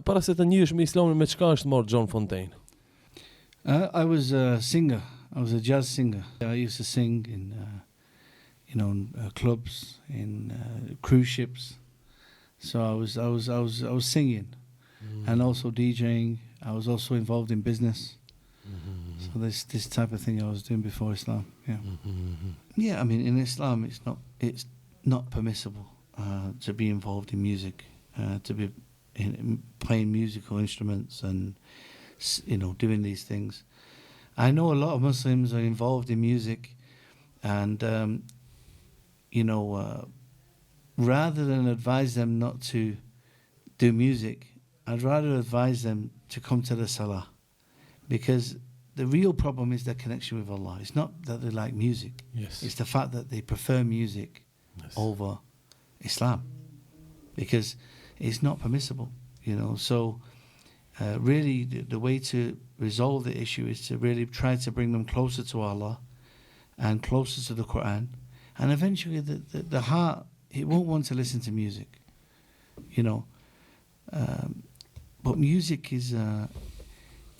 para se të njihesh me Islamin, me çka është marrë John Fontain? I was a singer. I was a jazz singer. I used to sing in, clubs, in cruise ships. So I was singing, and also DJing. I was also involved in business. So this type of thing I was doing before Islam. Yeah. Yeah. I mean, in Islam, it's not permissible to be involved in music, to be playing musical instruments and doing these things. I know a lot of Muslims are involved in music, and rather than advise them not to do music, I'd rather advise them to come to the salah, because the real problem is their connection with Allah. It's not that they like music. Yes. It's the fact that they prefer music over Islam, because it's not permissible, So really the way to resolve the issue is to really try to bring them closer to Allah and closer to the Quran, and eventually the heart, it won't want to listen to music, but music is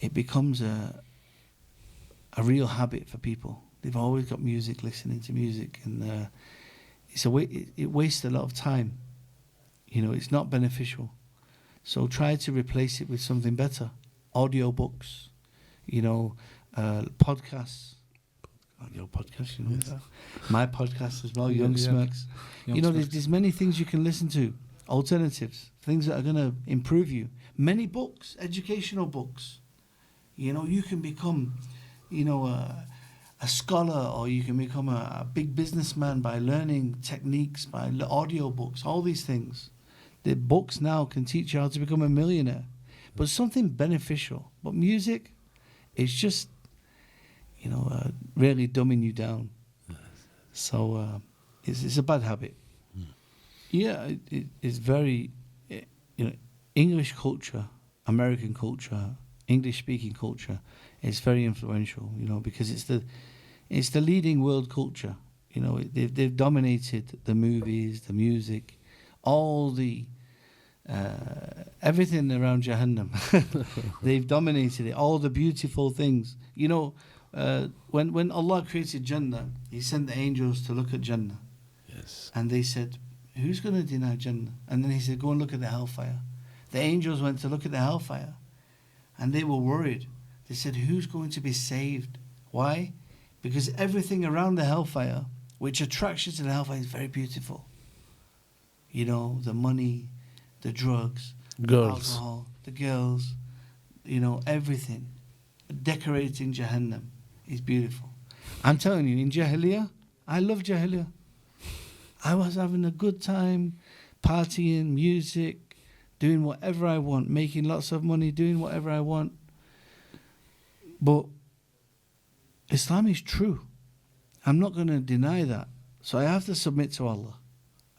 it becomes a real habit for people. They've always got music, listening to music, and it wastes a lot of time. It's not beneficial. So try to replace it with something better. Audio books, podcasts. Audio podcasts, Yes. My podcast as well, Young Smirks. There's many things you can listen to, alternatives, things that are going to improve you. Many books, educational books. You can become, a scholar, or you can become a big businessman by learning techniques, by audio books, all these things. The books now can teach you how to become a millionaire, but something beneficial. But music is just, really dumbing you down. So it's a bad habit. Yeah, it's very, English culture, American culture, English-speaking culture is very influential, because it's the leading world culture. They've dominated the movies, the music, all the everything around Jahannam. They've dominated it, all the beautiful things. When Allah created Jannah, He sent the angels to look at Jannah. Yes. And they said, who's going to deny Jannah? And then He said, go and look at the hellfire. The angels went to look at the hellfire, and they were worried. They said, who's going to be saved? Why? Because everything around the hellfire, which attracts you to the hellfire, is very beautiful. The money, the drugs, Girls. the alcohol, the girls, everything. Decorating Jahannam is beautiful. I'm telling you, in Jahiliyyah, I love Jahiliyyah. I was having a good time, partying, music, doing whatever I want, making lots of money, doing whatever I want. But Islam is true. I'm not going to deny that. So I have to submit to Allah.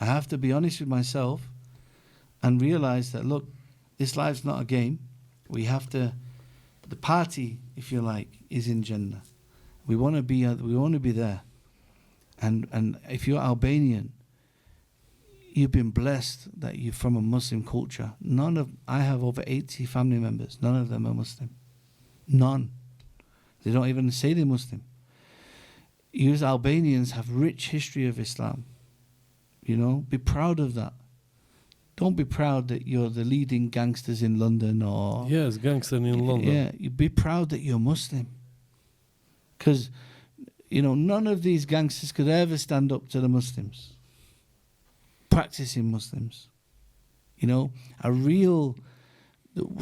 I have to be honest with myself and realize that, look, this life's not a game. We have to, the party, if you like, is in Jannah. We want to be there. And if you're Albanian, you've been blessed that you're from a Muslim culture. I have over 80 family members. None of them are Muslim. None. They don't even say they're Muslim. You as Albanians have rich history of Islam. Be proud of that. Don't be proud that you're the leading gangsters in London or... Yes, gangster in London. Yeah, you be proud that you're Muslim. Because, none of these gangsters could ever stand up to the Muslims. Practicing Muslims.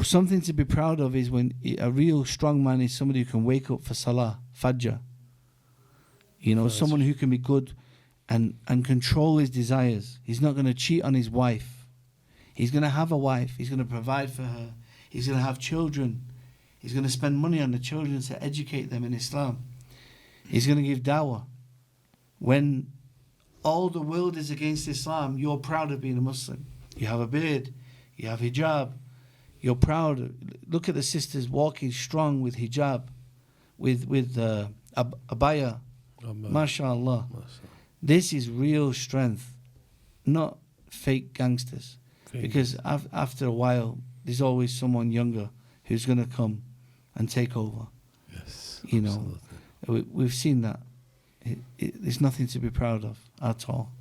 Something to be proud of is when a real strong man is somebody who can wake up for Salah, Fajr. Someone who can be good and control his desires. He's not going to cheat on his wife. He's going to have a wife. He's going to provide for her. He's going to have children. He's going to spend money on the children to educate them in Islam. He's going to give dawah. When all the world is against Islam, you're proud of being a Muslim. You have a beard. You have hijab. You're proud. Look at the sisters walking strong with hijab, with abaya. MashaAllah. This is real strength, not fake gangsters. Because after a while, there's always someone younger who's going to come and take over. Yes. You know, we've seen that. There's nothing to be proud of at all.